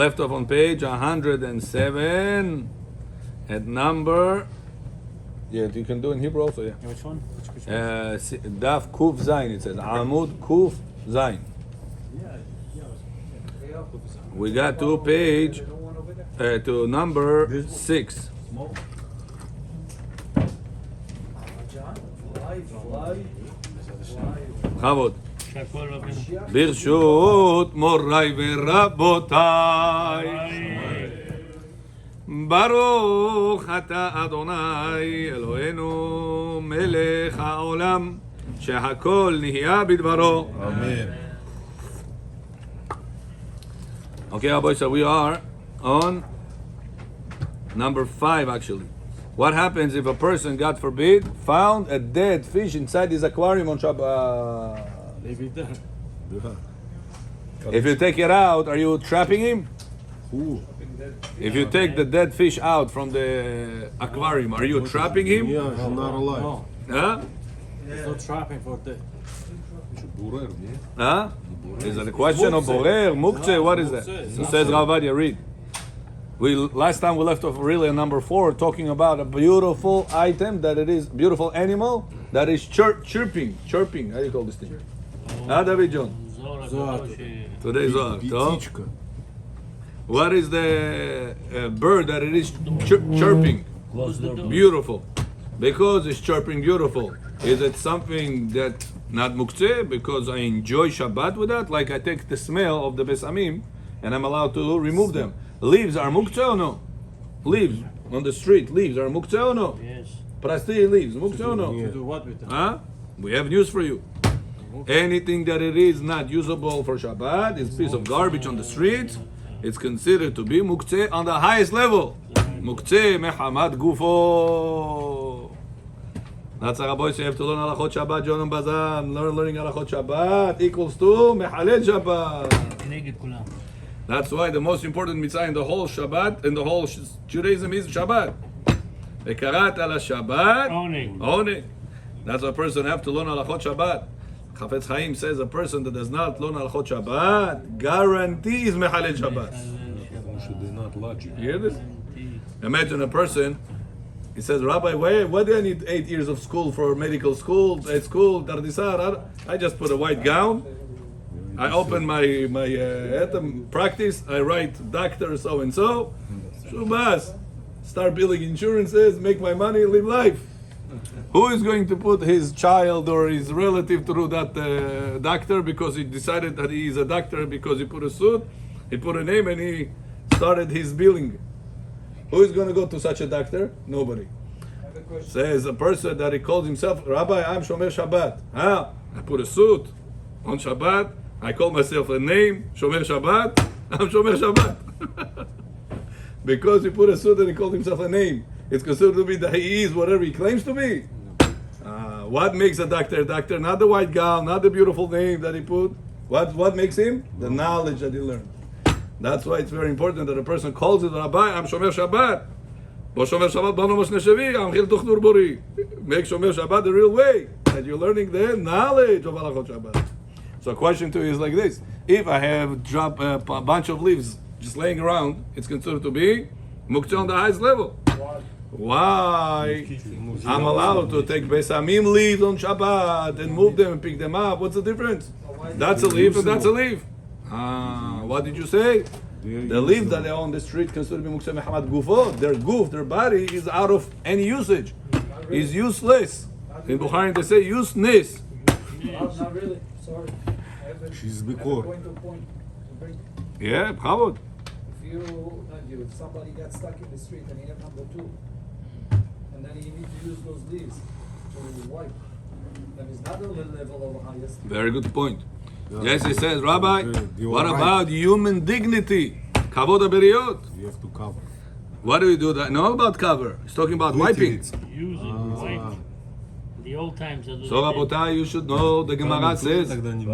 Left off on page 107 at number. Yeah, you can do in Hebrew also. Yeah. Which one? Daf Kuf Zayin. It says Amud Kuf Zayin. We got to page to number 6. Chavod. ברשות מוריי ורבותיי, ברוך אתה אדוני אלוהינו מלך העולם שהכל נהיה בדברו. Amen. Okay, boys, so we are on number 5 actually. What happens if a person, God forbid, found a dead fish inside his aquarium on Shabbat? If you take it out, are you trapping him? Who? If you take the dead fish out from the aquarium, are you trapping him? Yeah, he's not alive. No, Huh? there's no trapping for that. Huh? Is it a question of borer, muktzeh? What is that? So says Ravadia, read. Last time we left off really on number 4, talking about a beautiful item that it is, beautiful animal that is chirping. How do you call this thing? Huh, David John? Today Zohar. Птичка. What is the bird that it is chirping? Beautiful. Because it's chirping beautiful. Is it something that not muktzeh? Because I enjoy Shabbat with that? Like I take the smell of the besamim and I'm allowed to remove them. Leaves are muktzeh or no? Leaves on the street, leaves are muktzeh or no? Yes. Prasti leaves, muktzeh or no? To do what with them? Huh? We have news for you. Anything that it is not usable for Shabbat is a piece of garbage on the street. It's considered to be muktzeh on the highest level. Muktzeh mehamad gufo. That's how boys you have to learn Halachot Shabbat. John and Bazan, learning Halachot Shabbat equals to mehalel Shabbat. That's why the most important mitzvah in the whole Shabbat, in the whole Judaism is Shabbat. Vekarat ala Shabbat. Onik. That's why a person have to learn Halachot Shabbat. Chafetz Chaim says a person that does not learn Halachot Shabbat guarantees Mehalel Shabbat. They're not logic. You hear this? Imagine a person, he says, Rabbi, why do I need 8 years of school for medical school, Dardisar? I just put a white gown. I open my practice. I write doctor so and so. Shubas. Start billing insurances, make my money, live life. Who is going to put his child or his relative through that doctor because he decided that he is a doctor because he put a suit, he put a name and he started his billing? Who is going to go to such a doctor? Nobody. Says a person that he calls himself, Rabbi, I'm Shomer Shabbat. I put a suit on Shabbat. I call myself a name, Shomer Shabbat. I'm Shomer Shabbat. Because he put a suit and he called himself a name, it's considered to be that he is whatever he claims to be. What makes a doctor a doctor? Not the white gown, not the beautiful name that he put. What makes him? The knowledge that he learned. That's why it's very important that a person calls it, Rabbi, I'm Shomer Shabbat. Bo Shomer Shabbat, Bano Moshe Shevi, I'm Chil Tuch Nur Bori. Make Shomer Shabbat the real way, that you're learning the knowledge of Halachot Shabbat. So a question to you is like this. If I have dropped a bunch of leaves just laying around, it's considered to be muktzeh on the highest level. Why? I'm allowed to take besamim leaves on Shabbat and move them and pick them up. What's the difference? That's a leaf and that's a leaf. What did you say? The leaves that are on the street considered to be muktzeh mehamad gufo. Their goof, their body is out of any usage. Is useless. In Bukhari they say useless. Not really. Sorry. She's I have bikor. a point to point. Yeah, Chavod. If somebody gets stuck in the street and he have number 2, and then he need to use those leaves to wipe, then it's not a level of highest. Very good point. Yes, he says, Rabbi, You what are about human dignity? Kavod HaBeriot. You have to cover. What do you do that? No, about cover. He's talking about wiping. Using white. The old times. So, Rabotai, you should know, the Gemara says, Тогда не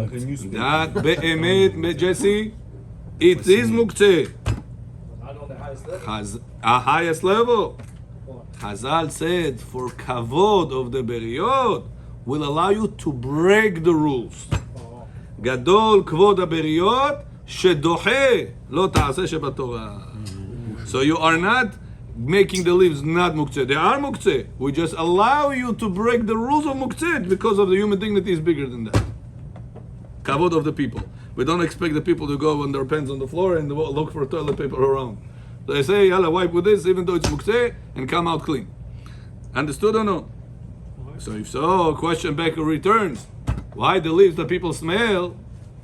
that be'emet, Jesse, it is muktzeh. Not on the highest level. A highest level. Chazal said, for kavod of the Beriot, will allow you to break the rules. Gadol kvod HaBeriot, שדוחה לא תעשה שבתורה. So you are not making the leaves not muktzeh. They are muktzeh. We just allow you to break the rules of muktzeh because of the human dignity is bigger than that. Kavod of the people. We don't expect the people to go with their pens on the floor and look for toilet paper around. So they say, yalla, wipe with this, even though it's muktzeh, and come out clean. Understood or no? So if so, question back returns. Why the leaves that people smell,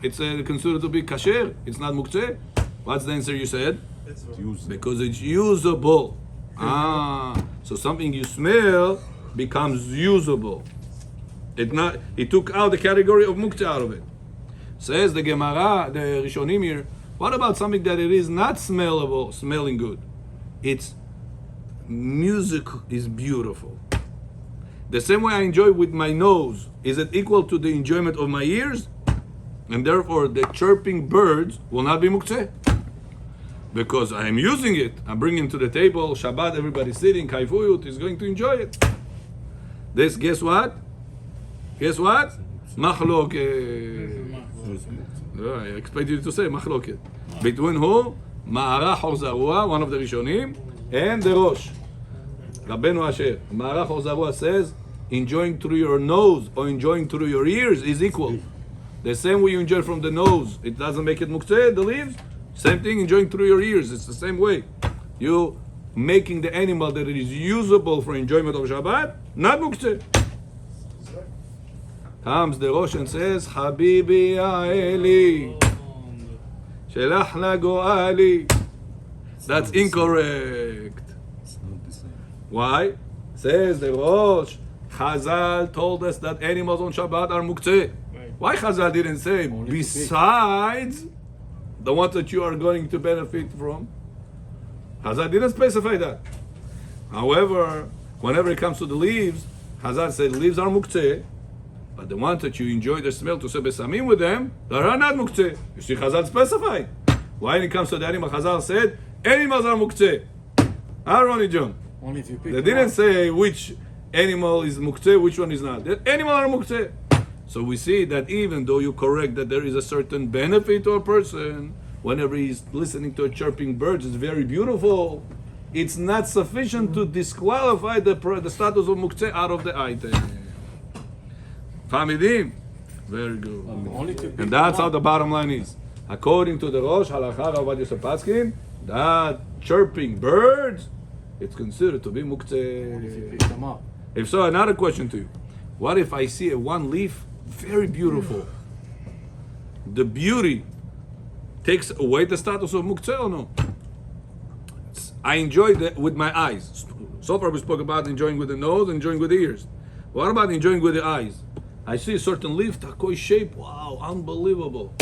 it's considered to be kasher, it's not muktzeh? What's the answer you said? Because it's usable. So something you smell becomes usable. It took out the category of muktzeh out of it. Says the Gemara, the Rishonim here, what about something that it is not smellable, smelling good? Its music is beautiful. The same way I enjoy with my nose, is it equal to the enjoyment of my ears? And therefore the chirping birds will not be muktzeh. Because I am using it. I'm bringing to the table, Shabbat, everybody's sitting, Kaifuyut is going to enjoy it. This, guess what? Guess what? Machloket. I expected you to say Machloket. Between who? Ma'arach or Zarua, one of the Rishonim, and the Rosh. Rabbeinu Asher. Ma'arach or Zarua says, enjoying through your nose or enjoying through your ears is equal. The same way you enjoy from the nose, it doesn't make it muktzeh, the leaves. Same thing, enjoying through your ears. It's the same way. You making the animal that it is usable for enjoyment of Shabbat, not muktzeh. Comes the Rosh and says, Habibi ya Eli, Shelach Goali. That's incorrect. It's not the same. Why? Says the Rosh, Chazal told us that animals on Shabbat are muktzeh. Right. Why Chazal didn't say besides the ones that you are going to benefit from? Chazal didn't specify that. However, whenever it comes to the leaves, Chazal said leaves are muktzeh, but the ones that you enjoy the smell to say besamim with them, they are not muktzeh. You see, Chazal specified. Why when it comes to the animal, Chazal said animals are muktzeh. Aaron John. Only if you pick They them didn't up. say which animal is muktzeh, which one is not. The animal are muktzeh. So we see that even though you correct that there is a certain benefit to a person, whenever he's listening to a chirping bird, it's very beautiful. It's not sufficient to disqualify the status of muktzeh out of the item. Famidim? Very good. Only to pick And that's them how up. the bottom line is. According to the Rosh Halachah of Avad Yosef, that chirping birds, it's considered to be Only if you muktzeh. pick them up. If so, another question to you. What if I see a one leaf, very beautiful? The beauty takes away the status of muktzeh or no? I enjoyed it with my eyes. So far we spoke about enjoying with the nose, enjoying with the ears. What about enjoying with the eyes? I see a certain leaf, takoi shape, wow, unbelievable.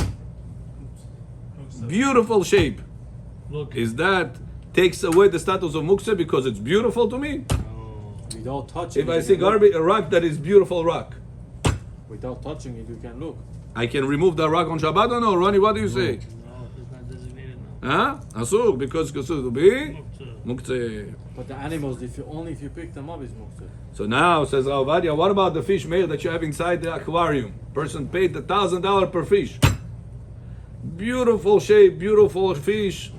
Beautiful shape. Look. Is that takes away the status of muktzeh because it's beautiful to me? Without touching If it, I you see can look. garbage, a rock that is beautiful rock, Without touching it, you can look. I can remove that rock on Shabbat or no? Ronnie, what do you say? No, it's not designated now. Huh? Asur, because it's considered to be muktzeh. But the animals, only if you pick them up, is muktzeh. So now, says Rav Ovadia, what about the fish meal that you have inside the aquarium? Person paid $1,000 per fish. Beautiful shape, beautiful fish,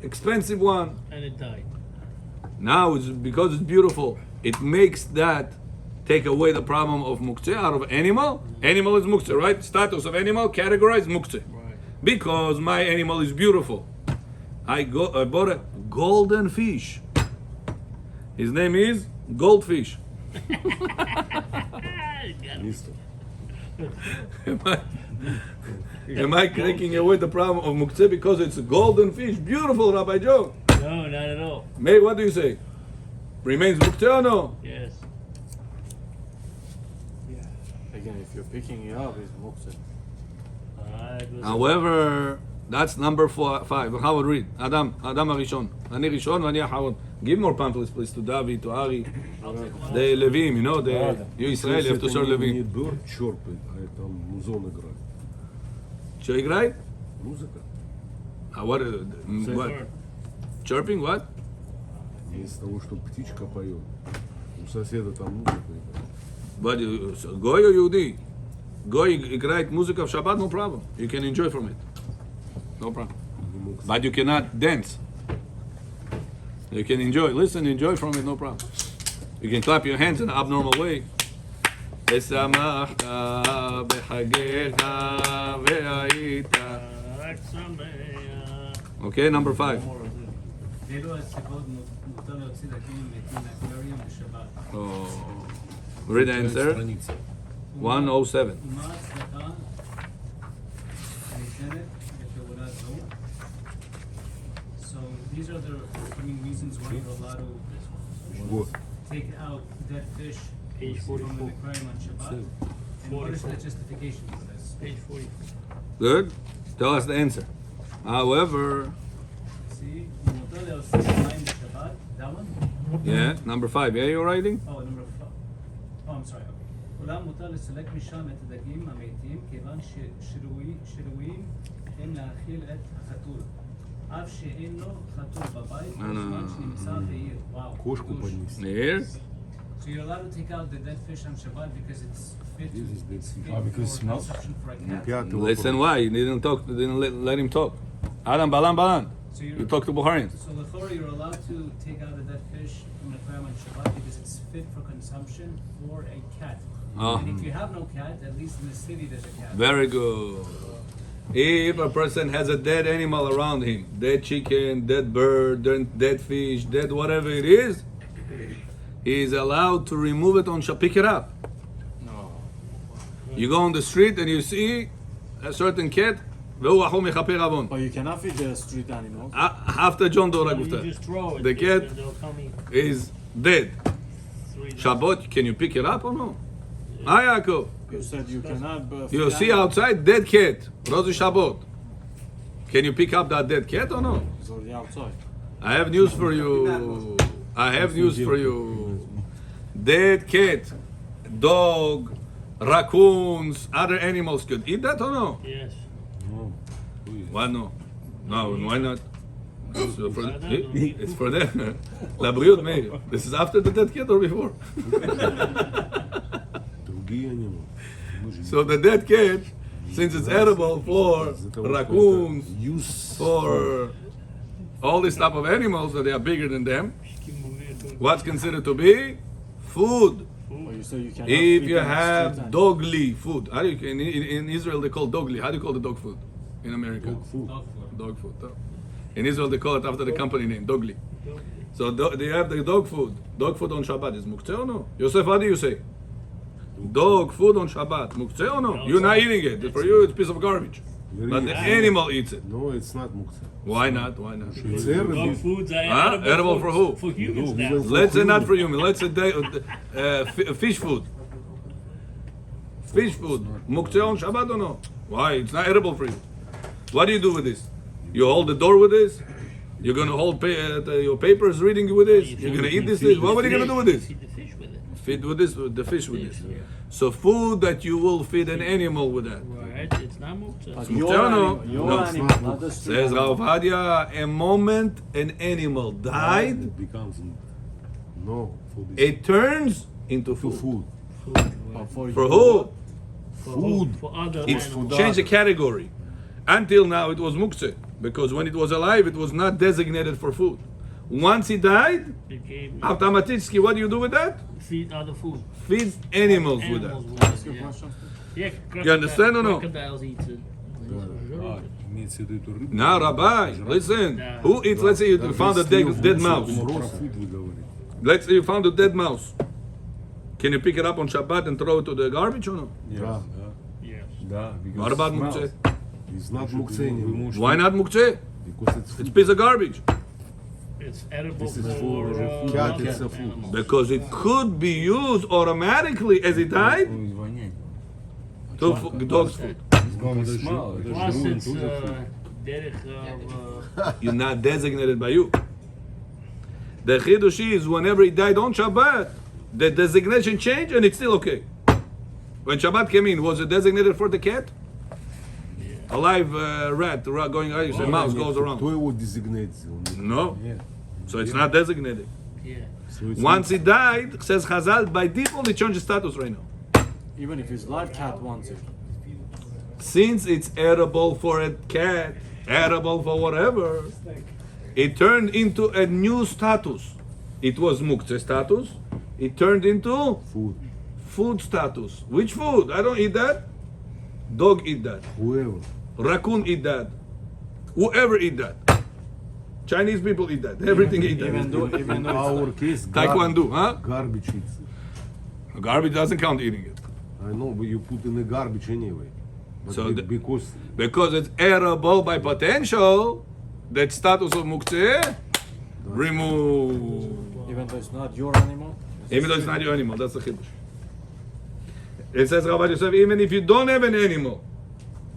expensive one. And it died. Now, it's because it's beautiful, it makes that take away the problem of muktzeh out of animal. Animal is muktzeh, right? Status of animal, categorized muktzeh. Right. Because my animal is beautiful. I bought a golden fish. His name is Goldfish. Mister. Am I taking away the problem of muktzeh because it's a golden fish? Beautiful, Rabbi Joe. No, not at all. May, what do you say? Remains muktzeh or no? Yes. Again, if you're picking it up, it's muktzeh. However, that's number 5. How would read? Adam Arishon. Ani Rishon ואני אחרון. Give more pamphlets, please, to David, to Ari. The Levim, you know, you Israel, you have to serve Не Levim. bird chirping, а там музон играет. Что Музыка. What? Chirping, what? Вместо того, что птичка поет. У соседа там музыка играет. But Goy or Yehudi? Goy играет музыка в Shabbat, no problem. You can enjoy from it. No problem. But you cannot dance. You can enjoy. Listen, enjoy from it, no problem. You can clap your hands in an abnormal way. ושמחת בחגיך והיית. Okay, number 5. באילו הסיבות מותר להוציא דגים מתים מהאקווריום בשבת? Read the answer. 107. ומה ההצדקה הניתנת לפעולה זו? So these are the reasons why you're allowed to take out dead fish from the aquarium on Shabbat. And what is the justification for this? Page 40. Good. Tell us the answer. However, See, מותר להוציא מים בשבת, that one? yeah, number 5. Yeah, you're writing? Oh, number 5. Oh, I'm sorry. אולם מותר לסלק משם את הדגים המתים, כיוון שראויים הם להאכיל את החתול. אף שאין לו חתול בבית, בזמן שנמצא בעיר. וואו. Кошку поднести. Here. So you're allowed to take out the dead fish on Shabbat because it's fit, it's fit because for smells? consumption for a cat. Пятый Listen вопрос. why. You didn't talk. Didn't let him talk. Adam, Balan. So You talk to Bukharians. So the you're allowed to take out the dead fish from the aquarium on Shabbat because it's fit for consumption for a cat. And if you have no cat, at least in the city there's a cat. Very good. If a person has a dead animal around him, dead chicken, dead bird, dead fish, dead whatever it is, he is allowed to remove it on Shabbat. Pick it up. No. You go on the street and you see a certain cat, והוא אכול מכפר עוון. But you cannot feed the street animals. After John Dora You Gufta, just throw it. the cat and they'll come eat. is dead. 3 days. Shabbat, can you pick it up or no? Hi, Yaakov. You said you cannot. You see outside dead cat, Rosh Shabbat. Can you pick up that dead cat or no? It's already outside. I have news for you. I have news for you. Dead cat, dog, raccoons, other animals could eat that or no? Yes. No. Why no? No, why not? It's for them. לבריאות, מאיר. This is after the dead cat or before? Другие аниме. Мы же So the dead cat, since it's edible for из-за того, что raccoons, это use for all this type of animals that they are bigger than them, what's considered to be food. But you say you cannot If feed you them street have animals. dogly food, how do you, in Israel they call dogly. How do you call the dog food in America? food. Dog food. Oh. In Israel they call it after the company name, dogly. So they have the dog food. Dog food on Shabbat is muktzeh or no? Yosef, what do you say? Dog food on Shabbat, muktzeh or no? No, You're not it's- eating it. For you, it's a piece of garbage. But the animal eats it. No, it's not muktzeh. Why not? Why not? It's Dog edible. foods are Huh? Edible for who? For humans No, now. we will- Let's say not for human. Let's say fish food. Fish food. Muktzeh on Shabbat or no? Why? It's not edible for you. What do you do with this? You hold the door with this? You're gonna hold your papers reading with this? You're gonna eat this? What are you gonna do with this? Feed the fish with it. Feed with this, with the fish with this. So food that you will feed an animal with that. Right? It's not muktzah. It's Your muktzeh or no? animal, your No. animal, not the street Says animal. Rav Hadia, a moment an animal died, It becomes no for this. it turns into For food. food. But For you- who? Food. For other It's animals. changed the category. Until now it was muktzeh, because when it was alive it was not designated for food. Once he died, Became automatically what do you do with that? feed other food. Feed animals with Animals that. with it, Ask you a yeah. question? Yeah, You understand or no? Crocodiles eat it. А, имеется в виду эту рыбу? Now, Rabbi, listen. Who eats? Let's say you found a dead mouse. Про food вы говорите. Let's say you found a dead mouse. Can you pick it up on Shabbat and throw it to the garbage or no? Да. Yes. Да, because What about smells. muktzeh? It's not muktzeh anymore. Why not muktzeh? Because it's It's food. a piece of garbage. It's edible This is for for cat, other it's a food. animals. Because it could be used automatically as he died Ой, вонять. to dog's food. It's gonna smell. Это Plus же it's derech You're not designated by you. The chidush is whenever he died on Shabbat, the designation changed and it's still okay. When Shabbat came in, was it designated for the cat? A live rat going, you say mouse goes Кто around. его designate? No, Нет. so it's not designated. yeah. So it's Once he died, says Chazal, by default it changed status right now. Even if his live cat wants it. Since it's edible for a cat, edible for whatever, it turned into a new status. It was muktzeh status. It turned into food status. Which food? I don't eat that. Dog eat that. Whoever. Raccoon eat that. Whoever eat that. Chinese people eat that. Everything eat that. Even though In our case, Taekwondo, huh? garbage eats. Garbage doesn't count eating it. I know, but you put in the garbage anyway. But So the- because Because it's edible by potential, that status of muktzeh, remove. Even though it's not your animal. Even though it's not your animal, that's the chiddush. It says Rabbi Yosef, even if you don't have an animal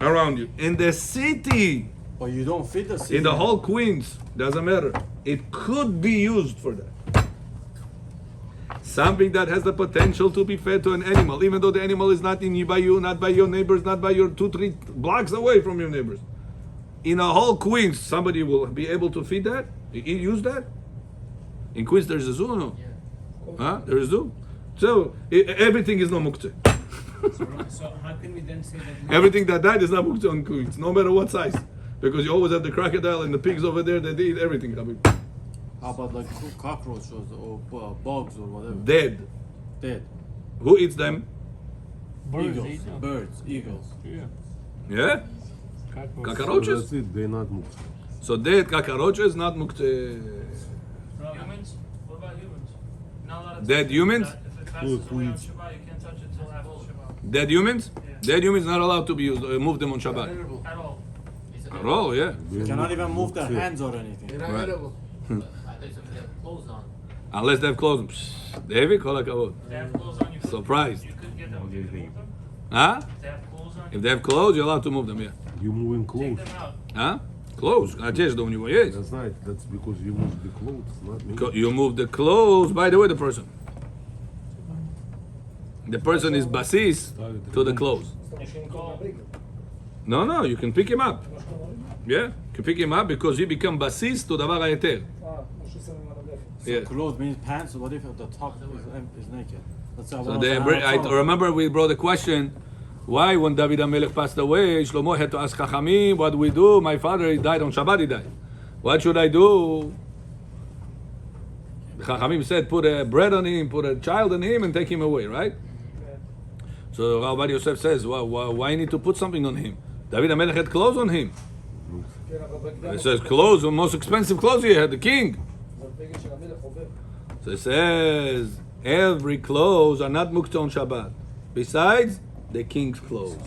around you, in the city, But you don't feed the city. in the whole Queens, doesn't matter. It could be used for that. Something that has the potential to be fed to an animal, even though the animal is not by you, not by your neighbors, not by your 2-3 blocks away from your neighbors. In a whole Queens, somebody will be able to feed that, use that. In Queens, there's a zoo, or no? Huh? There is a zoo. So everything is no muktzeh. So how can we then say that? Everything that died is not muktzeh on Queens, no matter what size, because you always have the crocodile and the pigs over there that they eat everything. How about like cockroaches or bugs or whatever? Dead. Dead. Who eats them? Birds Eagles. eat them. Birds. Eagles. Yeah. Yeah. Cockroaches. Cockroaches. that's it, they're not muktzeh. So dead cockroaches not muktzeh. Humans? What about humans? Not allowed to Dead touch it. humans? If it passes away on Shabbat, you can't touch it till after Shabbat. Dead humans? Dead humans not allowed to be used. Move them on Shabbat. At all. At all, yeah. They're Cannot even move their muktzeh. hands or anything. Right. They have clothes on. Unless they have clothes. Psh, David, kol hakavod. If they have clothes on, you could, Surprised. you could get them. You could move them. Huh? If they have clothes on, If they have clothes, you're allowed to move them, yeah. You moving take clothes. them out. Huh? Clothes. Одежда у него есть. That's right. That's because you move the clothes, not me. You move the clothes, by the way, the person. The person is basis to the clothes. You can call. No, you can pick him up. Yeah, you can pick him up because he become basis to דבר היתר. So Yeah. clothes means pants. What if the top is naked? That's how So I remember we brought a question. Why, when David HaMelech passed away, Shlomo had to ask Chachamim, what do we do? My father, he died on Shabbat, he died. What should I do? The Chachamim said, put a bread on him, put a child on him, and take him away, right? So Rabbi Yosef says, why need to put something on him? David HaMelech had clothes on him. It says clothes, the most expensive clothes he had, the king. So it says, every clothes are not muktzeh on Shabbat. Besides, the king's clothes.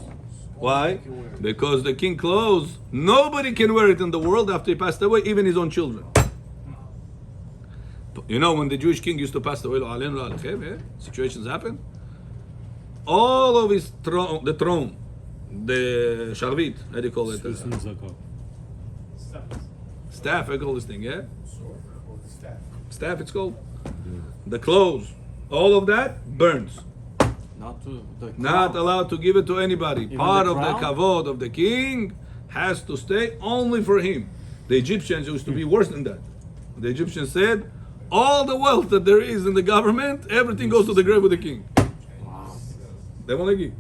Why? Because the king clothes, nobody can wear it in the world after he passed away, even his own children. You know, when the Jewish king used to pass away, situations happen. All of his throne, the sharvit, how do you call it? Staff, I call this thing, yeah? Staff, it's called. The clothes, all of that burns. Not allowed to give it to anybody. Part of the kavod of the king has to stay only for him. The Egyptians used to be worse than that. The Egyptians said, all the wealth that there is in the government, everything goes to the grave of the king. They won't give.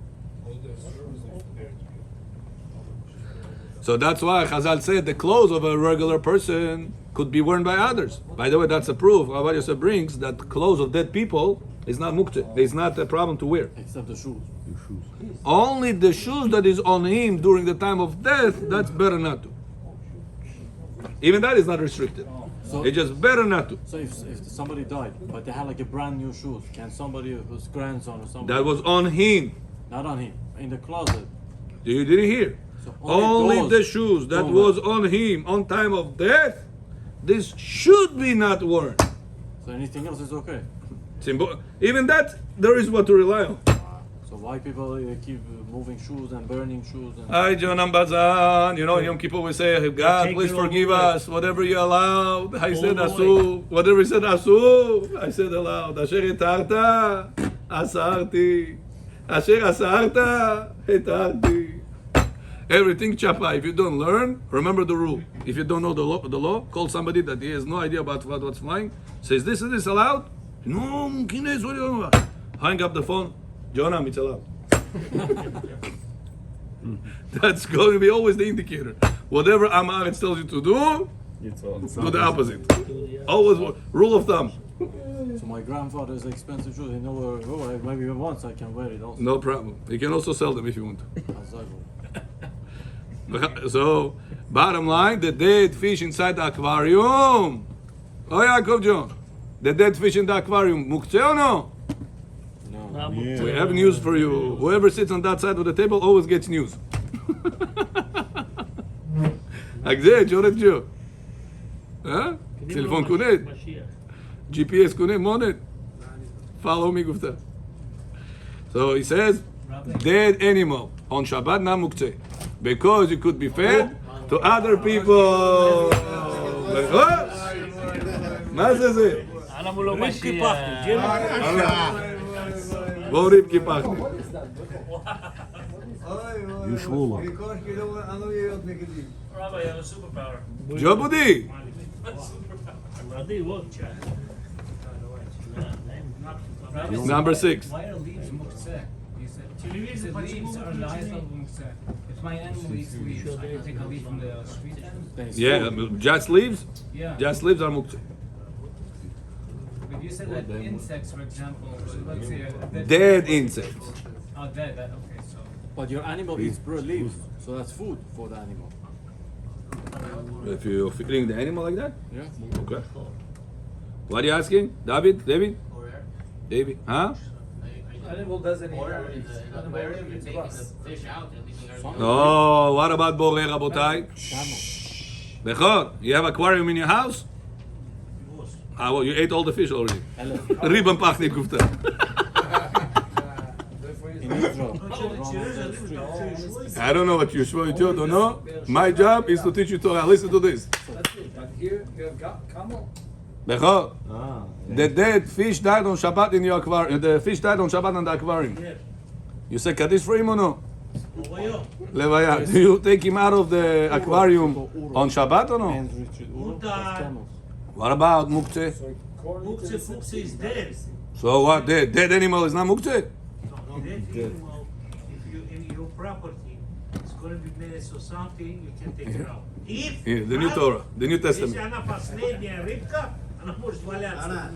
So that's why Chazal said the clothes of a regular person could be worn by others. By the way, that's a proof. Rabbi Yosef brings that clothes of dead people is not muktzeh. It's not a problem to wear. Except the shoes. Only the shoes that is on him during the time of death, that's better not to. Even that is not restricted. It's just better not to. So if somebody died, but they had like a brand new shoes, can somebody whose grandson or somebody? That was on him. Not on him. In the closet. You didn't hear. So Only those the shoes that don't was work. on him on time of death, this should be not worn. So anything else is okay. Even that, there is what to rely on. So why people keep moving shoes and burning shoes? And Hi, John Ambazan. You know, in Yom Kippur we say, God, Take please it all forgive away. us. Whatever you allowed. I said All the asu. Whatever he said asu. I said aloud. Asher hitarta, asarti. Asher asarta, hitarti. Everything chapa. If you don't learn, remember the rule. If you don't know the law, call somebody that he has no idea about what's flying. Says this is this allowed? No, Kines, what do you know? Hang up the phone. Jonah, it's allowed. That's going to be always the indicator. Whatever Amaretz tells you to do, do the opposite. Always rule of thumb. So my grandfather's expensive shoes. He know maybe once I can wear it also. No problem. You can also sell them if you want. Exactly. So, bottom line, the dead fish inside the aquarium. Oh, Yaakov John. The dead fish in the aquarium, muktzeh or no? No. We have news for you. Whoever sits on that side of the table always gets news. רק זה, ג'ורת ג'ו. טלפון קונט. GPS קונט, מונט. Follow me, גופתה. So he says, dead animal on Shabbat na muktzeh. Because it could be fed to other people. מה זה זה? רבקי בואו רבקי פחדי. Юшвола. Rabbi, you have a superpower. ג'ובודי. Number 6. Why are leaves muktzeh? You said leaves are lies of muktzeh. If my animal eats leaves, I can take a leaf from the street then? Yeah, just leaves? Yeah. Just leaves are muktzeh. But you said that insects, for example, let's say Dead insects. Oh, dead. Okay, so. But your animal eats bird leaves, so that's food for the animal. If you're feeding the animal like that? Yeah. Okay. What are you asking? David? David? Huh? Animal doesn't eat Or leaves. in the Animal aquarium, you're eats taking grass. the fish out and leaving everything. No, what about borer, רבותיי? Camel. Bechor, you have aquarium in your house? Ah, well, you ate all the fish already. Elephant. Ribbon pachnik gufta. In Israel. Around the street. I don't know what you should do, don't know. My job is to teach you Torah. Listen to this. That's it. But here you have camel. Bechor, the dead fish died on Shabbat in your aquarium. The fish died on Shabbat in the aquarium. You say Kaddish for him or no? Levaya. Do you take him out of the aquarium on Shabbat or no? Men's retreat. Uruk, that's camels. What about muktzeh? So corn eats Muktzeh is dead. So what? Dead animal is not muktzeh? No, dead animal, if you in your property, it's going to be made so something you can take it out. If Yeah, the new Torah, the New Testament. если она последняя рыбка, она может валяться.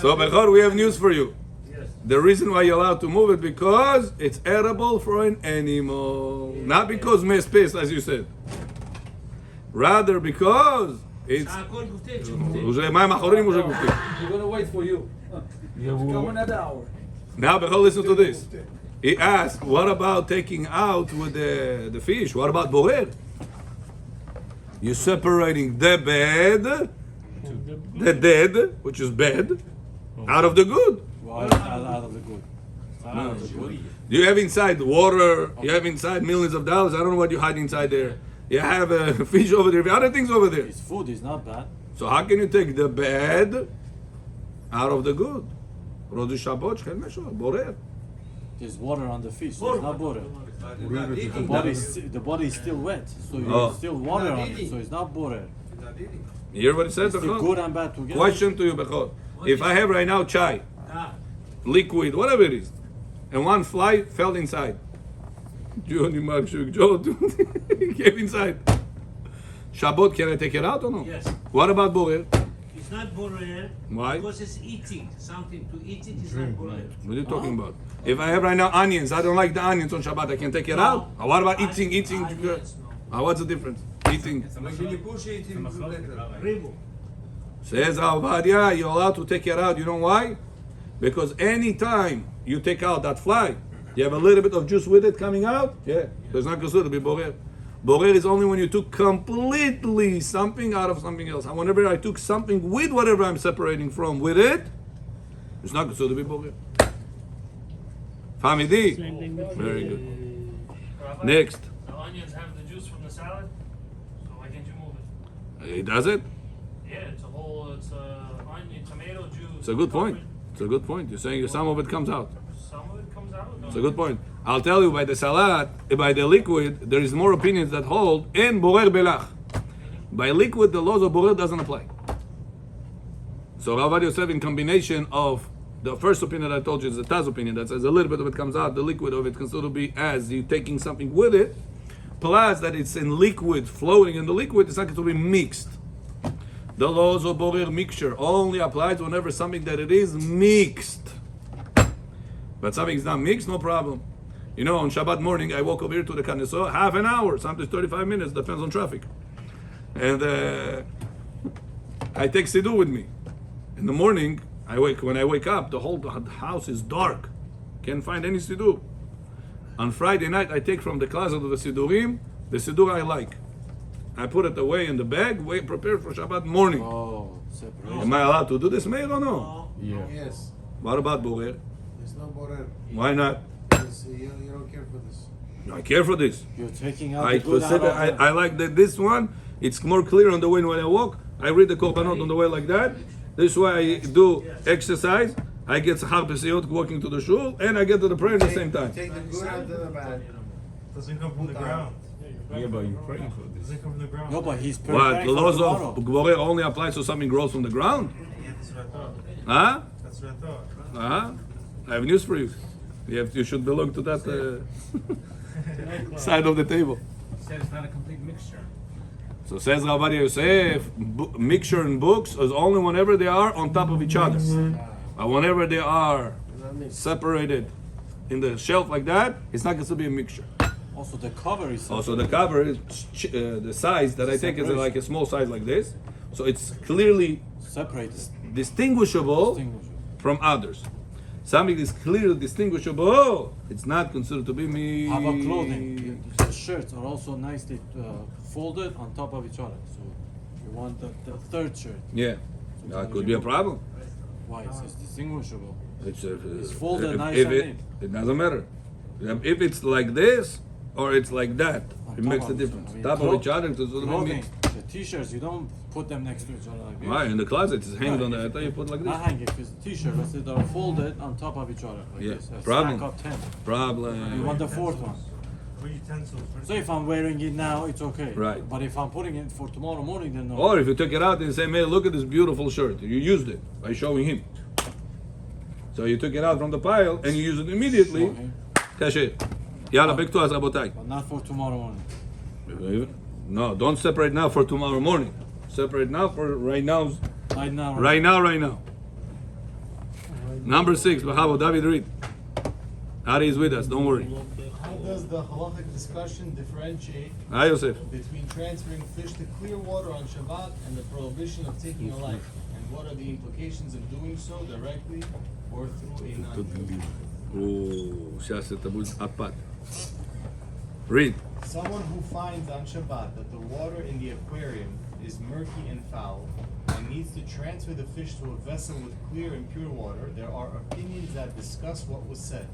So Bechor, we have news for you. Yes. The reason why you're allowed to move it because it's edible for an animal, not because space, as you said. Rather because it's. הכל גופתית, מים אחרונים הוא שגופתי. We're gonna wait for you. Come another hour. Now, Bechor, listen to this. He asked, what about taking out with the fish? What about borer? You're separating the bad, the dead, which is bad, out of the good. Well, out of the good. Out of the good. You have inside water, you have inside millions of dollars. I don't know what you hide inside there. You have a fish over there, other things over there. It's food, it's not bad. So how can you take the bad out of the good? Rosh Shabbat, Shchel Meshor, borer. There's water on the fish, so it's not water. The body is still wet, so Oh. you still water on it, so it's not water. You hear what it says, It's still Bechor? good and bad together. Question to you, Bechor. If I have right now chai, liquid, whatever it is, and one fly fell inside. Johnny Marshuk, Joe, came inside. Shabbat, can I take it out or no? Yes. What about borer? It's not borer. Why? Because it's eating. Something to eat it is not borer. What are you talking about? If I have right now onions, I don't like the onions on Shabbat, I can take it out? Or what about eating? Onions, no. What's the difference? Eating. Ribu. Says Avadia, you're allowed to take it out. You know why? Because any time you take out that fly, you have a little bit of juice with it coming out. Yeah, so it's not considered to be borer. Borer is only when you took completely something out of something else. And whenever I took something with whatever I'm separating from with it, it's not considered to be borer. Famidi. Very good. Rabbi, Next. the onions have the juice from the salad, so why can't you move it? He does it. Yeah, it's onion, tomato juice. It's a good point. It's a good point. You're saying some of it comes out. Some of it comes out. It's a good point. I'll tell you by the salat, by the liquid, there is more opinions that hold in borer belach. By liquid, the laws of borer doesn't apply. So Ravad Yosef, in combination of The first opinion I told you is the Taz opinion that says a little bit of it comes out, the liquid of it can still be as you taking something with it, plus that it's in liquid, floating in the liquid, it's not going to be mixed. The laws of borer mixture only applies whenever something that it is mixed. But something is not mixed, no problem. You know, on Shabbat morning, I walk over here to the Knesset, half an hour, sometimes 35 minutes, depends on traffic. And I take Siddur with me. In the morning, when I wake up, the whole house is dark. Can't find any Siddur. On Friday night, I take from the closet of the Siddurim, the Siddur I like. I put it away in the bag, prepared for Shabbat morning. Oh, separate. Am I allowed to do this, Meir, or no? Yeah. Yes. What about Borer? There's no borer. Why not? Because you don't care for this. I care for this. You're taking out I the good out of them. I like that this one. It's more clear on the way when I walk. I read the Korbanot on the way like that. This way I do exercise. I get Sahar Pesiyot walking to the shul, and I get to the prayer at the same time. Take the good out of the bad. Doesn't come from the ground. Yeah, but you're praying for this. Doesn't come from the ground. No, but he's What? preparing The for laws tomorrow. of Gvoreh only applies to something grows from the ground? That's what I thought. Huh? That's what I thought. Uh-huh. I have news for you. You should belong to that side of the table. He said it's not a complete mixture. So says Rabbi Yosef, mixture in books is only whenever they are on top of each other. But whenever they are separated in the shelf like that, it's not going to be a mixture. Also, the cover is Also, the cover is the size that I take is like a small size like this. So it's clearly separated. distinguishable from others. Something is clearly distinguishable, it's not considered to be me. How about clothing? The shirts are also nicely folded on top of each other. So you want the third shirt. Yeah, that could be a problem. Why? It's distinguishable. It's folded if nice it, and neat. it doesn't matter. If it's like this or it's like that, On it top makes a of difference. I mean, Top of each other, it doesn't clothing, mean. the t-shirts, you don't put them next to each other like this. Why? In the closet, it's hanged on the. I thought you put like Not this. hanging, because t-shirts, let's say they're folded on top of each other like Yeah. this. A Problem. stack of 10. You Problem. want the fourth one. Or utensils. So if I'm wearing it now, it's okay. Right. But if I'm putting it for tomorrow morning, then no. Or if you took it out and say, "Man, look at this beautiful shirt," you used it by showing him. So you took it out from the pile and you use it immediately. Show him, Kasher. Yalla, back to us, Rabotai. but not for tomorrow morning. No, don't separate now for tomorrow morning. Separate now for right now. Right now. Right now. Number 6, Bahavo, David read. Ari is with us, don't worry. How does the halachic discussion differentiate Hi, Yosef. between transferring fish to clear water on Shabbat and the prohibition of taking a life? And what are the implications of doing so directly or through a non-Jew? Сейчас это будет отпад. Read. Someone who finds on Shabbat that the water in the aquarium is murky and foul and needs to transfer the fish to a vessel with clear and pure water, there are opinions that discuss what was said.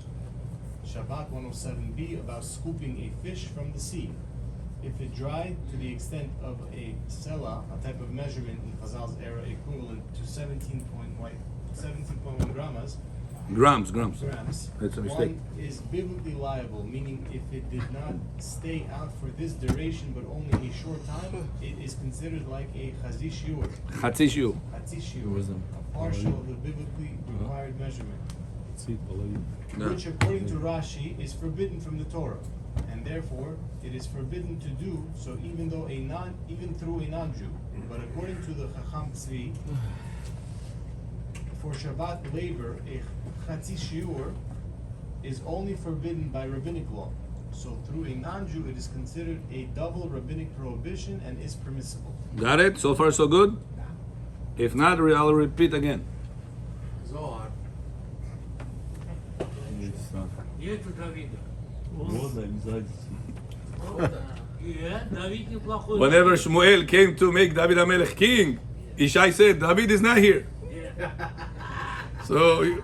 Shabbat 107b about scooping a fish from the sea. If it dried to the extent of a sela, a type of measurement in Chazal's era equivalent to 17.1 Grams. grams, That's a mistake. one is biblically liable, meaning if it did not stay out for this duration but only a short time, it is considered like a chazishiur, Hatzi shiur. a partial of the biblically required measurement, which according to Rashi is forbidden from the Torah, and therefore it is forbidden to do so even through a non-Jew. But according to the Chacham Tzvi, for Shabbat labor, a chatzi shiur is only forbidden by rabbinic law. So through a non-Jew, it is considered a double rabbinic prohibition and is permissible. Got it? So far, so good? If not, I'll repeat again. Zohar. Нету Давида. Давид неплохой. Whenever Shmuel came to make David HaMelech king, Ishai said, David is not here. So